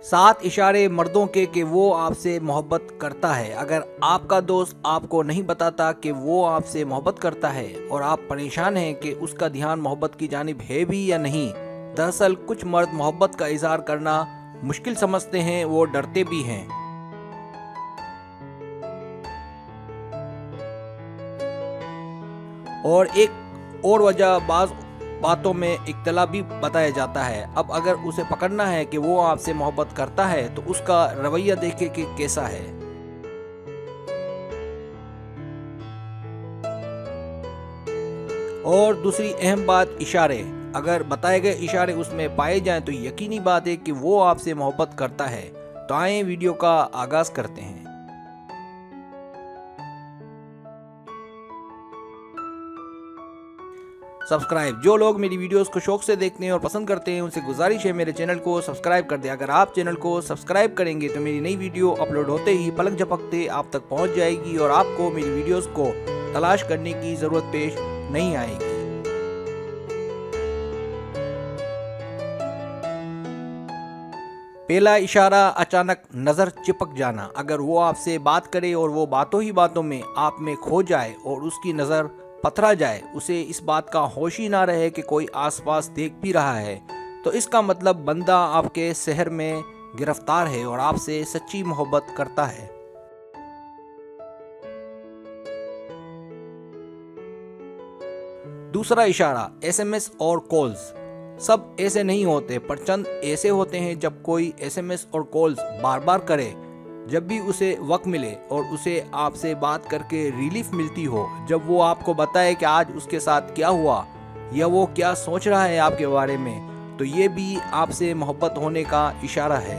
7 इशारे मर्दों के कि वो आपसे मोहब्बत करता है। अगर आपका दोस्त आपको नहीं बताता कि वो आपसे मोहब्बत करता है और आप परेशान हैं कि उसका ध्यान मोहब्बत की जानिब है भी या नहीं, दरअसल कुछ मर्द मोहब्बत का इजहार करना मुश्किल समझते हैं, वो डरते भी हैं। और एक और वजह बाज़ बातों में इख्तलाफ भी बताया जाता है। अब अगर उसे पकड़ना है कि वो आपसे मोहब्बत करता है तो उसका रवैया देखें कि कैसा है। और दूसरी अहम बात, इशारे। अगर बताए गए इशारे उसमें पाए जाएं तो यकीनी बात है कि वो आपसे मोहब्बत करता है। तो आइए वीडियो का आगाज करते हैं। सब्सक्राइब, जो लोग मेरी वीडियोस को शौक से देखते हैं और पसंद करते हैं उनसे गुजारिश है मेरे चैनल को सब्सक्राइब कर दें। अगर आप चैनल को सब्सक्राइब करेंगे तो मेरी नई वीडियो अपलोड होते ही पलक झपकते आप तक पहुंच जाएगी और आपको मेरी वीडियोस को तलाश करने की जरूरत पेश नहीं आएगी। पहला इशारा, अचानक नजर चिपक जाना। अगर वो आपसे बात करे और वो बातों ही बातों में आप में खो जाए और उसकी नजर पथरा जाए, उसे इस बात का होश ही ना रहे कि कोई आसपास देख भी रहा है, तो इसका मतलब बंदा आपके शहर में गिरफ्तार है और आपसे सच्ची मोहब्बत करता है। दूसरा इशारा, एसएमएस और कॉल्स। सब ऐसे नहीं होते, पर चंद ऐसे होते हैं जब कोई एसएमएस और कॉल्स बार बार करे, जब भी उसे वक्त मिले और उसे आपसे बात करके रिलीफ मिलती हो, जब वो आपको बताए कि आज उसके साथ क्या हुआ या वो क्या सोच रहा है आपके बारे में, तो ये भी आपसे मोहब्बत होने का इशारा है।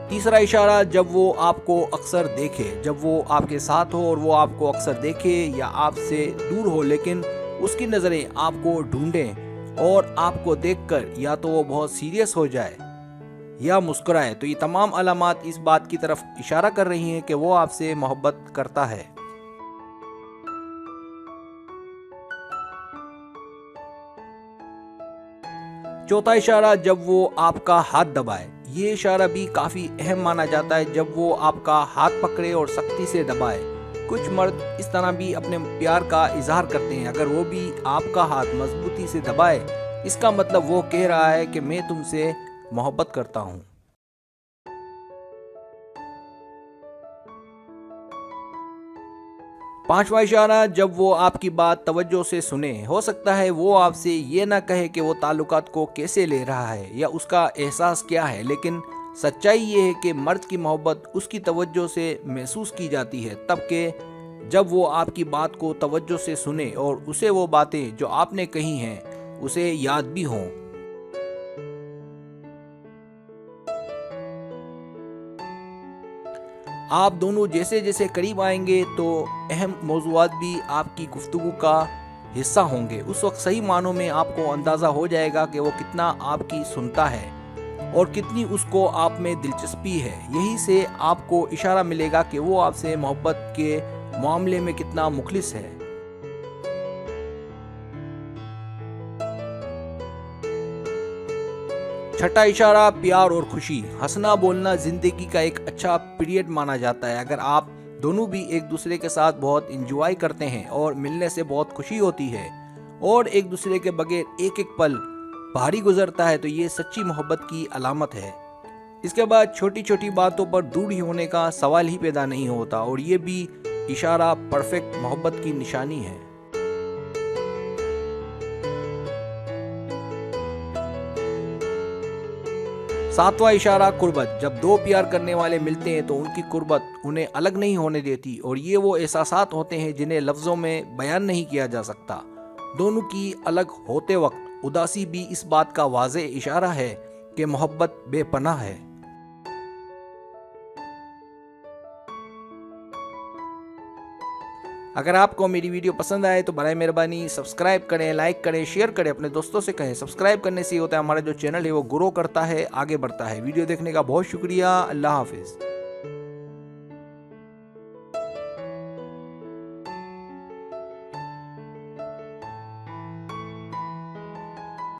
तीसरा इशारा, जब वो आपको अक्सर देखे। जब वो आपके साथ हो और वो आपको अक्सर देखे या आपसे दूर हो लेकिन उसकी नज़रें आपको ढूंढें और आपको देखकर या तो वो बहुत सीरियस हो जाए या मुस्कुराए, तो ये तमाम अलामात इस बात की तरफ इशारा कर रही हैं कि वो आपसे मोहब्बत करता है। चौथा इशारा, जब वो आपका हाथ दबाए। ये इशारा भी काफी अहम माना जाता है। जब वो आपका हाथ पकड़े और सख्ती से दबाए। कुछ मर्द इस तरह भी अपने प्यार का इजहार करते हैं। अगर वो भी आपका हाथ मजबूती से दबाए, इसका मतलब वो कह रहा है कि मैं तुमसे मोहब्बत करता हूँ। पांचवा इशारा, जब वो आपकी बात तवज्जो से सुने। हो सकता है वो आपसे ये ना कहे कि वो ताल्लुकात को कैसे ले रहा है या उसका एहसास क्या है, लेकिन सच्चाई ये है कि मर्द की मोहब्बत उसकी तवज्जो से महसूस की जाती है, तब के जब वो आपकी बात को तवज्जो से सुने और उसे वो बातें जो आपने कही हैं उसे याद भी हों। आप दोनों जैसे जैसे करीब आएंगे तो अहम मौज़ूआत भी आपकी गुफ्तगू का हिस्सा होंगे। उस वक्त सही मानों में आपको अंदाज़ा हो जाएगा कि वो कितना आपकी सुनता है और कितनी उसको आप में दिलचस्पी है। यही से आपको इशारा मिलेगा कि वो आपसे मोहब्बत के मामले में कितना मुखलिस है। छठा इशारा, प्यार और खुशी। हंसना बोलना जिंदगी का एक अच्छा पीरियड माना जाता है। अगर आप दोनों भी एक दूसरे के साथ बहुत इंजॉय करते हैं और मिलने से बहुत खुशी होती है और एक दूसरे के बगैर एक एक पल भारी गुजरता है, तो ये सच्ची मोहब्बत की अलामत है। इसके बाद छोटी छोटी बातों पर दूरी होने का सवाल ही पैदा नहीं होता और ये भी इशारा परफेक्ट मोहब्बत की निशानी है। सातवां इशारा, कुर्बत। जब दो प्यार करने वाले मिलते हैं तो उनकी कुर्बत उन्हें अलग नहीं होने देती और ये वो एहसासात होते हैं जिन्हें लफ्जों में बयान नहीं किया जा सकता। दोनों की अलग होते वक्त उदासी भी इस बात का वाज़े इशारा है कि मोहब्बत बेपनाह है। अगर आपको मेरी वीडियो पसंद आए तो बराए मेहरबानी सब्सक्राइब करें, लाइक करें, शेयर करें, अपने दोस्तों से कहें। सब्सक्राइब करने से होता है हमारा जो चैनल है वो ग्रो करता है, आगे बढ़ता है। वीडियो देखने का बहुत शुक्रिया। अल्लाह हाफिज़।